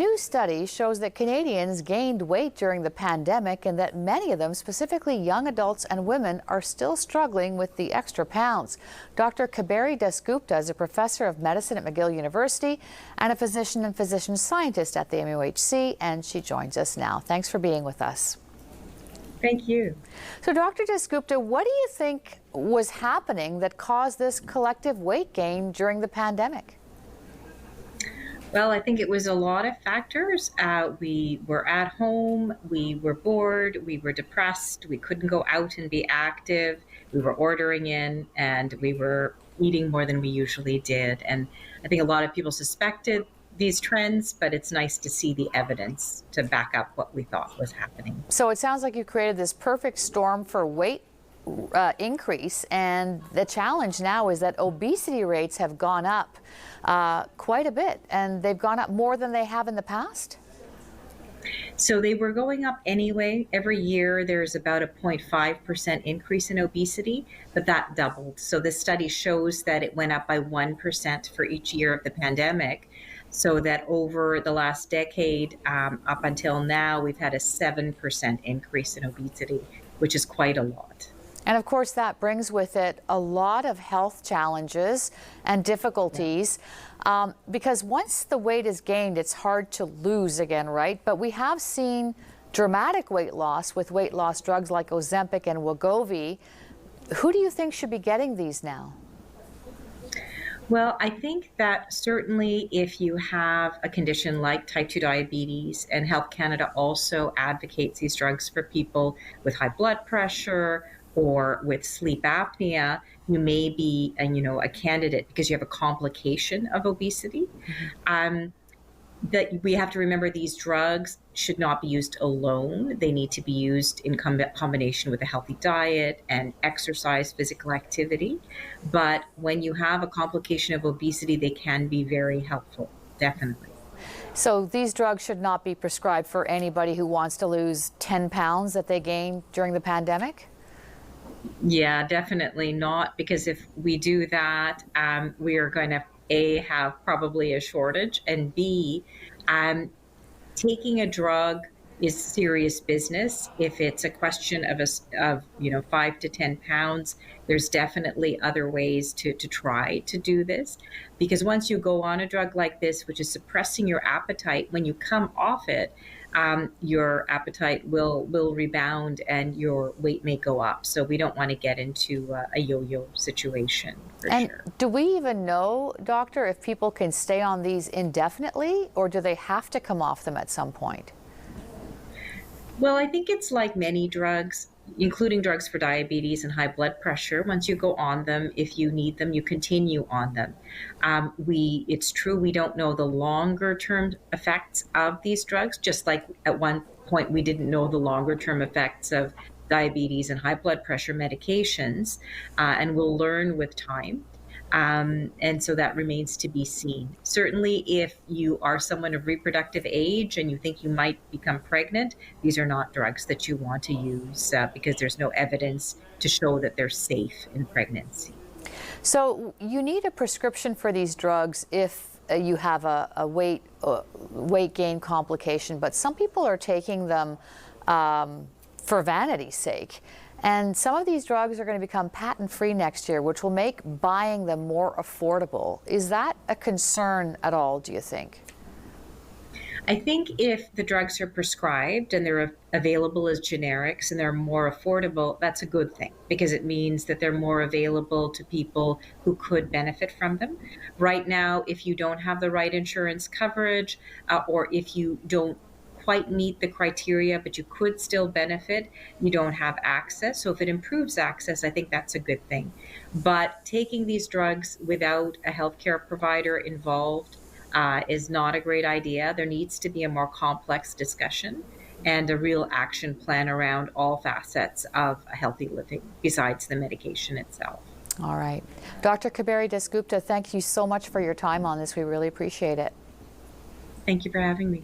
new study shows that Canadians gained weight during the pandemic and that many of them, specifically young adults and women, are still struggling with the extra pounds. Dr. Kaberi Dsbupta is a professor of medicine at McGill University and a physician and physician scientist at the MUHC, and she joins us now. Thanks for being with us. Thank you. So, Dr. Dsbupta, what do you think was happening that caused this collective weight gain during the pandemic? Well, I think it was a lot of factors. We were at home, we were bored, we were depressed, we couldn't go out and be active, we were ordering in, and we were eating more than we usually did. And I think a lot of people suspected these trends, but it's nice to see the evidence to back up what we thought was happening. So it sounds like you created this perfect storm for weight increase, and the challenge now is that obesity rates have gone up quite a bit, and they've gone up more than they have in the past. So they were going up anyway. Every year there's about a 0.5% increase in obesity, but that doubled. So this study shows that it went up by 1% for each year of the pandemic, so that over the last decade up until now, we've had a 7% increase in obesity, which is quite a lot. And of course, that brings with it a lot of health challenges and difficulties, because once the weight is gained, it's hard to lose again, right? But we have seen dramatic weight loss with weight loss drugs like Ozempic and Wegovy. Who do you think should be getting these now? Well, I think that certainly if you have a condition like type 2 diabetes, and Health Canada also advocates these drugs for people with high blood pressure or with sleep apnea, you may be a candidate because you have a complication of obesity. That we have to remember, these drugs should not be used alone. They need to be used in combination with a healthy diet and exercise, physical activity. But when you have a complication of obesity, they can be very helpful, definitely. So these drugs should not be prescribed for anybody who wants to lose 10 pounds that they gained during the pandemic? Yeah, definitely not, because if we do that, we are going to A, have probably a shortage, and B, taking a drug is serious business. If it's a question of 5 to 10 pounds, there's definitely other ways to try to do this, because once you go on a drug like this, which is suppressing your appetite, when you come off it, your appetite will rebound and your weight may go up. So we don't want to get into a yo-yo situation, for sure. Do we even know, doctor, if people can stay on these indefinitely, or do they have to come off them at some point? Well, I think it's like many drugs, including drugs for diabetes and high blood pressure. Once you go on them, if you need them, you continue on them. It's true, we don't know the longer term effects of these drugs, just like at one point we didn't know the longer term effects of diabetes and high blood pressure medications, and we'll learn with time. And so that remains to be seen. Certainly, if you are someone of reproductive age and you think you might become pregnant, these are not drugs that you want to use because there's no evidence to show that they're safe in pregnancy. So you need a prescription for these drugs if you have a weight gain complication, but some people are taking them for vanity's sake. And some of these drugs are going to become patent-free next year, which will make buying them more affordable. Is that a concern at all, do you think? I think if the drugs are prescribed and they're available as generics and they're more affordable, that's a good thing, because it means that they're more available to people who could benefit from them. Right now, if you don't have the right insurance coverage, or if you don't quite meet the criteria, but you could still benefit, you don't have access. So if it improves access, I think that's a good thing. But taking these drugs without a healthcare provider involved is not a great idea. There needs to be a more complex discussion and a real action plan around all facets of a healthy living besides the medication itself. All right. Dr. Kaberi Dsbupta, thank you so much for your time on this. We really appreciate it. Thank you for having me.